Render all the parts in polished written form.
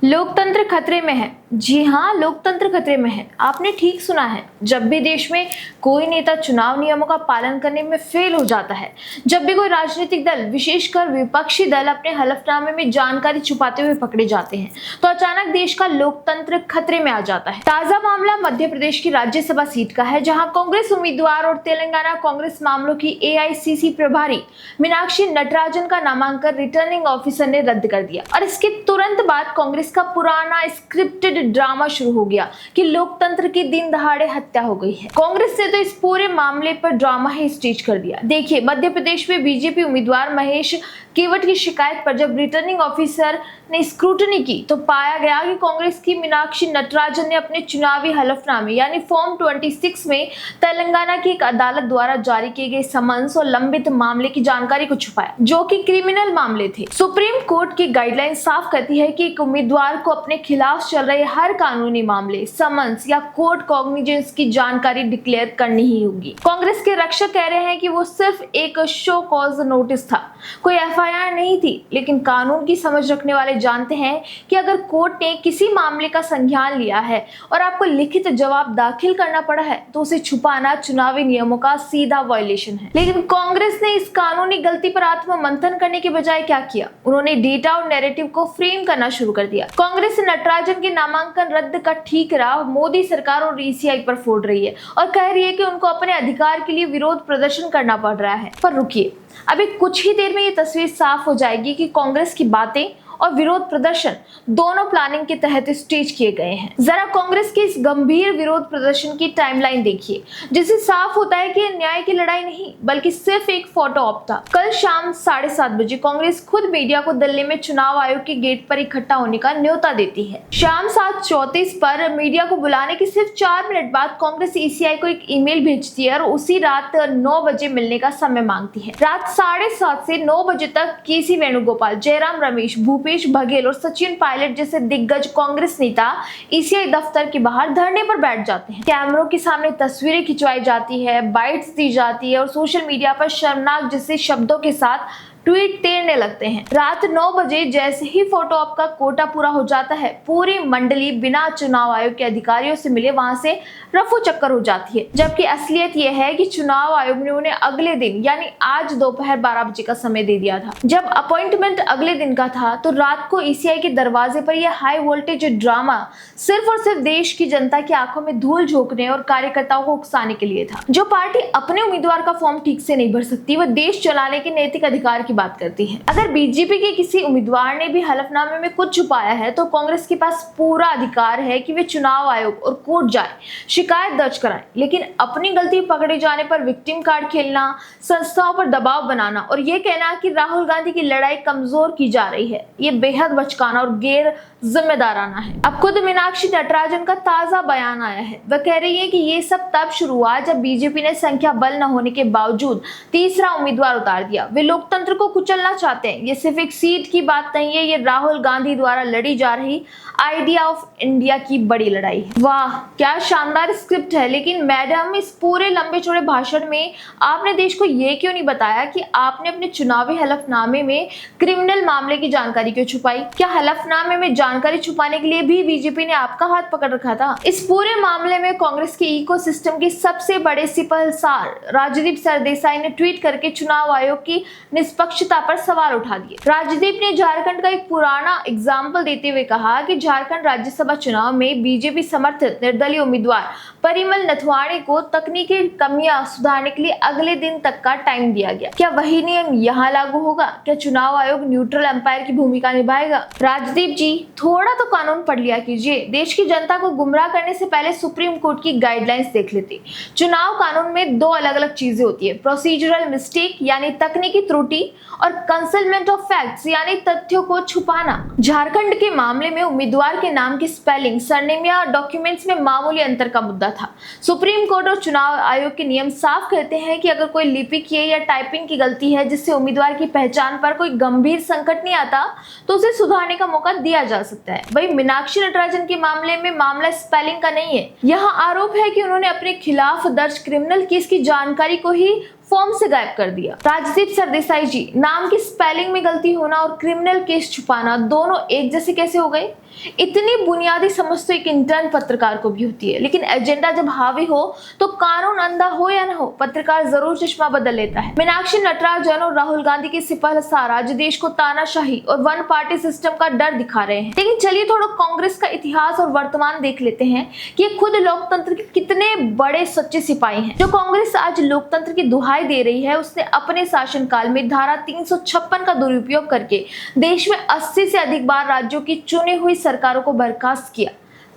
लोकतंत्र खतरे में है। जी हाँ, लोकतंत्र खतरे में है। आपने ठीक सुना है। जब भी देश में कोई नेता चुनाव नियमों का पालन करने में फेल हो जाता है, जब भी कोई राजनीतिक दल, विशेषकर विपक्षी दल, अपने हलफनामे में जानकारी छुपाते हुए पकड़े जाते हैं, तो अचानक देश का लोकतंत्र खतरे में आ जाता है। ताजा मामला मध्य प्रदेश की राज्यसभा सीट का है, जहां कांग्रेस उम्मीदवार और तेलंगाना कांग्रेस मामलों की एआईसीसी प्रभारी मीनाक्षी नटराजन का नामांकन रिटर्निंग ऑफिसर ने रद्द कर दिया। और इसके तुरंत बाद कांग्रेस का पुराना स्क्रिप्टेड ड्रामा शुरू हो गया कि लोकतंत्र की दिन दहाड़े हत्या हो गई है। कांग्रेस ने तो इस पूरे मामले पर ड्रामा ही स्टेज कर दिया। देखिए, मध्य प्रदेश में बीजेपी उम्मीदवार महेश केवट की शिकायत पर जब रिटर्निंग ऑफिसर ने स्क्रूटनी की तो पाया गया कि कांग्रेस की मीनाक्षी नटराजन ने अपने चुनावी हलफनामे यानी फॉर्म 26 में तेलंगाना की एक अदालत द्वारा जारी किए गए समन्स और लंबित मामले की जानकारी को छुपाया, जो कि क्रिमिनल मामले थे। सुप्रीम कोर्ट की गाइडलाइन साफ कहती है कि एक उम्मीदवार को अपने खिलाफ चल रहे हर कानूनी मामले, समन्स या कोर्ट कॉग्निजेंस की जानकारी डिक्लेयर करनी ही होगी। कांग्रेस के रक्षक कह रहे हैं कि वो सिर्फ एक शो कॉज नोटिस था, कोई एफआईआर नहीं थी। लेकिन कानून की समझ रखने वाले जानते हैं कि अगर कोर्ट ने किसी मामले का संज्ञान लिया है और आपको लिखित जवाब दाखिल करना पड़ा है, तो उसे छुपाना चुनावी नियमों का सीधा वायलेशन है। लेकिन कांग्रेस ने इस कानूनी गलती पर आत्ममंथन करने के बजाय क्या किया? उन्होंने डेटा और नैरेटिव को फ्रेम करना शुरू कर दिया। कांग्रेस नटराजन के नामांकन रद्द का ठीकरा मोदी सरकार और ईसीआई पर फोड़ रही है और कह रही है कि उनको अपने अधिकार के लिए विरोध प्रदर्शन करना पड़ रहा है। पर रुकिए, अभी कुछ ही देर में ये तस्वीर साफ हो जाएगी कि कांग्रेस की बातें और विरोध प्रदर्शन दोनों प्लानिंग के तहत स्टेज किए गए हैं। जरा कांग्रेस के इस गंभीर विरोध प्रदर्शन की टाइमलाइन देखिए, जिससे साफ होता है कि न्याय की लड़ाई नहीं बल्कि सिर्फ एक फोटो ऑप था। कल शाम 7:30 बजे कांग्रेस खुद मीडिया को दिल्ली में चुनाव आयोग के गेट पर इकट्ठा होने का न्योता देती है। शाम 7:34 पर मीडिया को बुलाने के सिर्फ 4 मिनट बाद कांग्रेस ईसीआई को एक ईमेल भेजती है और उसी रात 9 बजे मिलने का समय मांगती है। रात 7:30 से 9 बजे तक केसी वेणुगोपाल, जयराम रमेश, भूपेश बघेल और सचिन पायलट जैसे दिग्गज कांग्रेस नेता ईसीआई दफ्तर के बाहर धरने पर बैठ जाते हैं। कैमरों के सामने तस्वीरें खिंचवाई जाती है, बाइट्स दी जाती है और सोशल मीडिया पर शर्मनाक जैसे शब्दों के साथ ट्वीट तेरने लगते हैं। रात 9 बजे जैसे ही फोटो ऑप का कोटा पूरा हो जाता है, पूरी मंडली बिना चुनाव आयोग के अधिकारियों से मिले वहां से रफू चक्कर हो जाती है। जबकि असलियत यह है कि चुनाव आयोग ने उन्हें अगले दिन यानी आज दोपहर 12 बजे का समय दे दिया था। जब अपॉइंटमेंट अगले दिन का था तो रात को ईसीआई के दरवाजे पर यह हाई वोल्टेज ड्रामा सिर्फ और सिर्फ देश की जनता की आंखों में धूल झोंकने और कार्यकर्ताओं को उकसाने के लिए था। जो पार्टी अपने उम्मीदवार का फॉर्म ठीक से नहीं भर सकती, वह देश चलाने के नैतिक अधिकार की बात करती है। अगर बीजेपी के किसी उम्मीदवार ने भी हलफनामे में कुछ छुपाया है तो कांग्रेस के पास पूरा अधिकार है कि वे चुनाव आयोग और कोर्ट जाए, शिकायत दर्ज कराएं। लेकिन अपनी गलती पकड़े जाने पर विक्टिम कार्ड खेलना, संस्थाओं पर दबाव बनाना और ये कहना कि राहुल गांधी की लड़ाई कमजोर की जा रही है, ये बेहद बचकाना और गैर जिम्मेदाराना है। अब खुद मीनाक्षी नटराजन का ताजा बयान आया है। वह कह रही है कि ये सब तब शुरू हुआ जब बीजेपी ने संख्या बल न होने के बावजूद तीसरा उम्मीदवार उतार दिया। वे लोकतंत्र को कुचलना चाहते हैं। ये सिर्फ एक सीट की बात नहीं है, ये राहुल गांधी द्वारा लड़ी जा रही आइडिया ऑफ इंडिया की बड़ी लड़ाई है। वाह, क्या शानदार स्क्रिप्ट है। लेकिन मैडम, इस पूरे लंबे चौड़े भाषण में आपने देश को ये क्यों नहीं बताया कि आपने अपने चुनावी हलफनामे में क्रिमिनल मामले की जानकारी क्यों छुपाई? क्या हलफनामे में जानकारी छुपाने के लिए भी बीजेपी ने आपका हाथ पकड़ रखा था? इस पूरे मामले में कांग्रेस के इकोसिस्टम की सबसे बड़े सिपहसार राजदीप सरदेसाई ने ट्वीट करके चुनाव आयोग की निष्पक्षता पर सवाल उठा दिए। राजदीप ने झारखंड का एक पुराना एग्जाम्पल देते हुए कहा कि झारखंड राज्यसभा चुनाव में बीजेपी समर्थित निर्दलीय उम्मीदवार परिमल नथवाणी को तकनीकी कमियां सुधारने के लिए अगले दिन तक का टाइम दिया गया। क्या वही नियम यहाँ लागू होगा? क्या चुनाव आयोग न्यूट्रल एम्पायर की भूमिका निभाएगा? राजदीप जी, थोड़ा तो कानून पढ़ लिया कीजिए। देश की जनता को गुमराह करने से पहले सुप्रीम कोर्ट की गाइडलाइंस देख लेते। चुनाव कानून में 2 अलग अलग चीजें होती है, प्रोसीजरल मिस्टेक यानी तकनीकी त्रुटि और कंसीलमेंट ऑफ फैक्ट्स यानी तथ्यों को छुपाना। झारखंड के मामले में उम्मीदवार के नाम की स्पेलिंग, सरनेम या डॉक्यूमेंट्स में मामूली अंतर का मुद्दा था। सुप्रीम कोर्ट और चुनाव आयोग के नियम साफ कहते हैं कि अगर कोई लिपिकीय या टाइपिंग की गलती है जिससे उम्मीदवार की पहचान पर कोई गंभीर संकट नहीं आता, तो उसे सुधारने का मौका दिया जा सकता है। वही मीनाक्षी नटराजन के मामले में मामला स्पेलिंग का नहीं है। यहाँ आरोप है कि उन्होंने अपने खिलाफ दर्ज क्रिमिनल केस की जानकारी को ही फॉर्म से गायब कर दिया। राजदीप सरदेसाई जी, नाम की स्पेलिंग में गलती होना और क्रिमिनल केस छुपाना दोनों एक जैसे कैसे हो गए? इतनी बुनियादी समझ तो एक इंटर्न पत्रकार को भी होती है, लेकिन एजेंडा जब हावी हो तो कानून अंधा हो या न हो, पत्रकार जरूर चश्मा बदल लेता है। मीनाक्षी नटराजन और राहुल गांधी के सिपहसार आज देश को तानाशाही और वन पार्टी सिस्टम का डर दिखा रहे हैं। लेकिन चलिए थोड़ा कांग्रेस का इतिहास और वर्तमान देख लेते हैं कि ये खुद लोकतंत्र के कितने बड़े सच्चे सिपाही हैं। जो कांग्रेस आज लोकतंत्र की दुहाई दे रही है, उसने अपने शासनकाल में धारा 356 का दुरुपयोग करके देश में 80 से अधिक बार राज्यों की चुनी हुई सरकारों को बर्खास्त किया।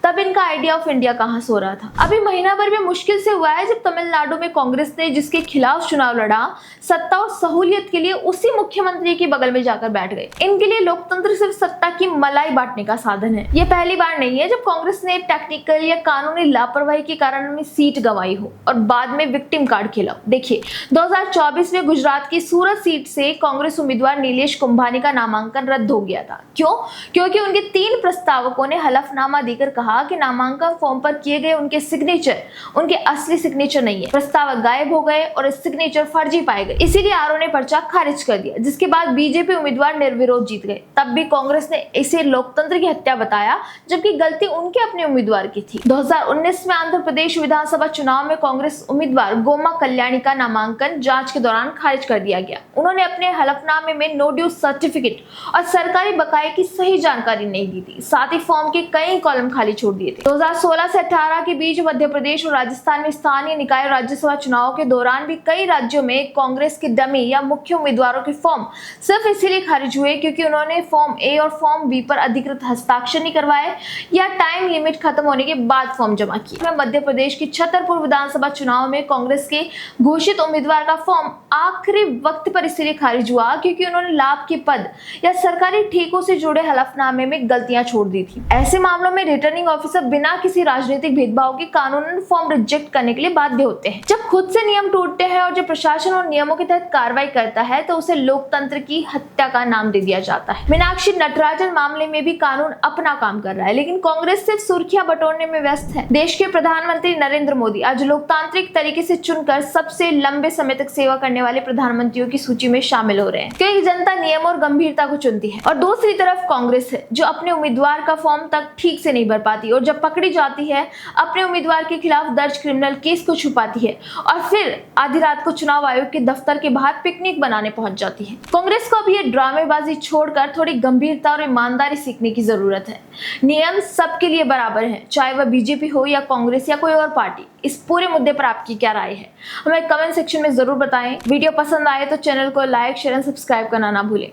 तब इनका आइडिया ऑफ इंडिया कहां सो रहा था। अभी महीना भर में मुश्किल से हुआ है जब तमिलनाडु में कांग्रेस ने जिसके खिलाफ चुनाव लड़ा, सत्ता और सहूलियत के लिए उसी मुख्यमंत्री के बगल में जाकर बैठ गए। इनके लिए लोकतंत्र सिर्फ सत्ता की मलाई बांटने का साधन है। ये पहली बार नहीं है जब कांग्रेस ने टेक्निकल या कानूनी लापरवाही के कारण अपनी सीट गंवाई हो और बाद में विक्टिम कार्ड खेला। देखिए 2024 में गुजरात की सूरत सीट से कांग्रेस उम्मीदवार नीलेश कुंभानी का नामांकन रद्द हो गया था। क्यों? क्योंकि उनके 3 प्रस्तावकों ने हलफनामा देकर कहा कि नामांकन फॉर्म पर किए गए उनके सिग्नेचर उनके असली सिग्नेचर नहीं है। प्रस्तावक गायब हो गए और सिग्नेचर फर्जी पाए गए, इसीलिए आरओ ने पर्चा खारिज कर दिया, जिसके बाद बीजेपी उम्मीदवार निर्विरोध जीत गए। तब भी कांग्रेस ने इसे लोकतंत्र की हत्या बताया, जबकि गलती उनके अपने उम्मीदवार की थी। 2019 में आंध्र प्रदेश विधानसभा चुनाव में कांग्रेस उम्मीदवार गोमा कल्याणी का नामांकन जांच के दौरान खारिज कर दिया गया। उन्होंने अपने हलफनामे में नो ड्यू सर्टिफिकेट और सरकारी बकाये की सही जानकारी नहीं दी थी, साथ ही फॉर्म के कई कॉलम खाली छोड़ दिए थे। 2016 से 18 के बीच मध्य प्रदेश और राजस्थान में स्थानीय निकाय और राज्यसभा चुनाव के दौरान भी कई राज्यों में कांग्रेस के डमी या मुख्य उम्मीदवारों के फॉर्म सिर्फ इसीलिए खारिज हुए क्योंकि उन्होंने फॉर्म ए और फॉर्म बी पर अधिकृत हस्ताक्षर नहीं करवाए या टाइम लिमिट खत्म होने के बाद फॉर्म जमा किए। मध्य प्रदेश की छतरपुर विधानसभा चुनाव में कांग्रेस के घोषित उम्मीदवार का फॉर्म आखिरी वक्त पर इसलिए खारिज हुआ क्योंकि उन्होंने लाभ के पद या सरकारी ठेकों से जुड़े हलफनामे में गलतियां छोड़ दी थी। ऐसे मामलों में रिटर्निंग ऑफिसर बिना किसी राजनीतिक भेदभाव के कानूनन फॉर्म रिजेक्ट करने के लिए बाध्य होते हैं। जब खुद से नियम टूटते हैं और जब प्रशासन और नियमों के तहत कार्रवाई करता है तो उसे लोकतंत्र की हत्या का नाम दे दिया जाता है। मीनाक्षी नटराजन मामले में भी कानून अपना काम कर रहा है, लेकिन कांग्रेस सिर्फ सुर्खियां बटोरने में व्यस्त है। देश के प्रधानमंत्री नरेंद्र मोदी आज लोकतांत्रिक तरीके से चुनकर सबसे लंबे समय तक सेवा करने वाले प्रधानमंत्रियों की सूची में शामिल हो रहे हैं, क्योंकि जनता नियम और गंभीरता को चुनती है। और दूसरी तरफ कांग्रेस है जो अपने उम्मीदवार का फॉर्म तक ठीक से नहीं भर पाती और जब पकड़ी जाती है अपने उम्मीदवार के खिलाफ दर्ज क्रिमिनल केस को छुपाती है और फिर आधी रात को चुनाव आयोग के दफ्तर के बाहर पिकनिक बनाने पहुंच जाती है। कांग्रेस को अब ये ड्रामेबाजी छोड़कर थोड़ी गंभीरता और ईमानदारी सीखने की जरूरत है। नियम सबके लिए बराबर है, चाहे वह बीजेपी हो या कांग्रेस या कोई और पार्टी। इस पूरे मुद्दे पर आपकी क्या राय है, हमें कमेंट सेक्शन में जरूर बताएं। वीडियो पसंद आए तो चैनल को लाइक, शेयर एंड सब्सक्राइब करना ना भूलें।